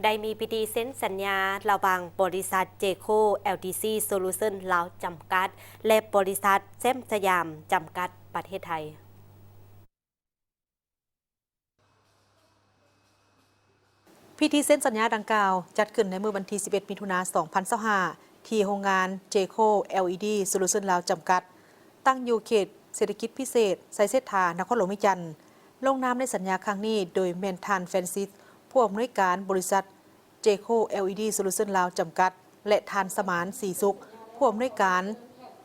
ได้มีพิธีเซ็นสัญญาระหว่างบริษัทเจโค LTC Solution ลาวจำกัดและบริษัทเซมสยามจำกัดประเทศไทยพิธีเซ็นสัญญาดังกล่าวจัดขึ้นในมื้อวันที่ 11 มิถุนายน 2025 ที่โรงงานเจโค LED Solution ลาวจำกัดตั้งอยู่เขตเศรษฐกิจพิเศษไซเซธานครหลวงวิจันทร์ลงนามในสัญญาครั้งนี้โดยแมนทันแฟนซิสผู้อำนวยการบริษัทเจโค LED Solution ลาวจำกัดและทานสมานสีสุขผู้อำนวยการ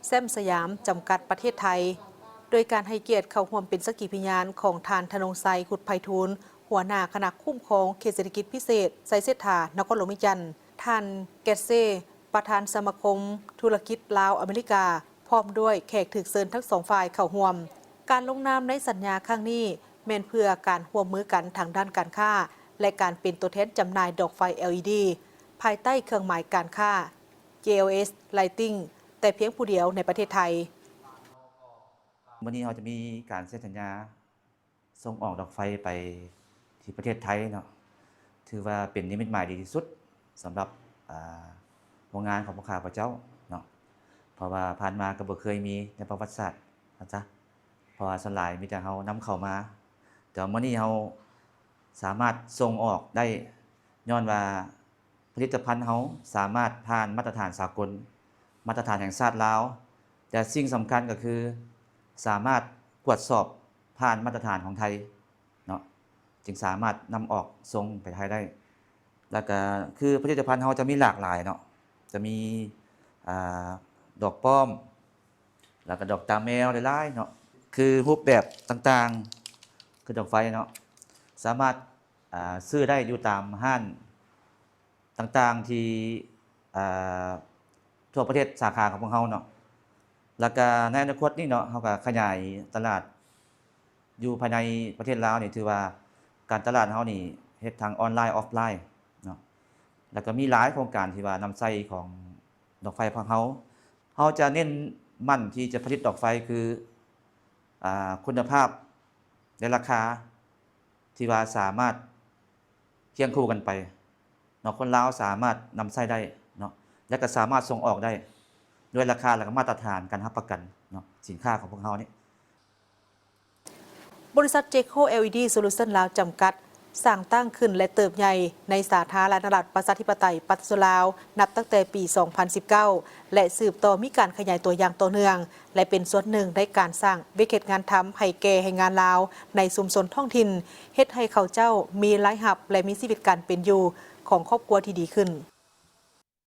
แซมสยามจำกัดประเทศไทยโดยการให้เกียรติเข้าร่วมเป็นสักขีพยานของทานธนงไซขุดไพฑูรย์หัวหน้าคณะคุ้มครองเขตเศรษฐกิจพิเศษไซเซธานครหลวงวิจันทร์ท่านแกเซ่ประธานสมาคมธุรกิจลาวอเมริกาพร้อมด้วยแขกถึกเชิญทั้งสองฝ่ายเข้าร่วมการลงนามในสัญญาครั้งนี้แม่นเพื่อการร่วมมือกันทางด้านการค้าและการเป็นตัวแทนจำหน่ายดอกไฟ LED ภายใต้เครื่องหมายการค้า JLS Lighting แต่เพียงผู้เดียวในประเทศไทยวันนี้เราจะมีการเซ็นสัญญาส่งออกดอกไฟไปที่ประเทศไทยเนาะถือว่าเป็นนิมิตหมายดีที่สุดสำหรับโรงงานของพวกข้าพเจ้าเนาะเพราะว่าผ่านมาก็บ่เคยมีในประวัติศาสตร์นะจ๊ะเพราะว่าส่วนหลายมีแต่เรานำเข้ามาแต่เมื่อนี้เราสามารถส่งออกได้ย้อนว่าผลิตภัณฑ์เราสามารถผ่านมาตรฐานสากลมาตรฐานแห่งชาติลาวแต่สิ่งสำคัญก็คือสามารถตรวจสอบผ่านมาตรฐานของไทยเนาะจึงสามารถนำออกส่งไปไทยได้แล้วก็คือผลิตภัณฑ์เราจะมีหลากหลายเนาะจะมีดอกป้อมแล้วก็ดอกตาแมวหลายๆเนาะคือรูปแบบต่างๆคือดอกไฟเนาะสามารถซื้อได้อยู่ตามห้างต่างๆที่ทั่วประเทศสาขาของพวกเราเนาะแล้วก็ในอนาคตนี่เนาะเราก็ขยายตลาดอยู่ภายในประเทศลาวนี่ถือว่าการตลาดเรานี่เฮ็ดทางออนไลน์ออฟไลน์เนาะแล้วก็มีหลายโครงการที่ว่านำใช้ของดอกไฟของเราจะเน้นมั่นที่จะผลิตดอกไฟคือคุณภาพในราคาที่ว่าสามารถเคียงคู่กันไปเนาะคนลาวสามารถนำใช้ได้เนาะและก็สามารถส่งออกได้ด้วยราคาและก็มาตรฐานการรับประกันเนาะสินค้าของพวกเรานี่บริษัทเจโค LED Solution ลาวจำกัดสร้างตั้งขึ้นและเติบใหญ่ในสาธารณรัฐประชาธิปไตยปัตตานีลาวนับตั้งแต่ปี 2019 และสืบต่อมีการขยายตัวอย่างต่อเนื่องและเป็นส่วนหนึ่งในการสร้างวิกฤตงานทำให้แก่ให้งานลาวในชุมชนท้องถิ่นเฮ็ดให้เขาเจ้ามีรายรับและมีชีวิตการเป็นอยู่ของครอบครัวที่ดีขึ้น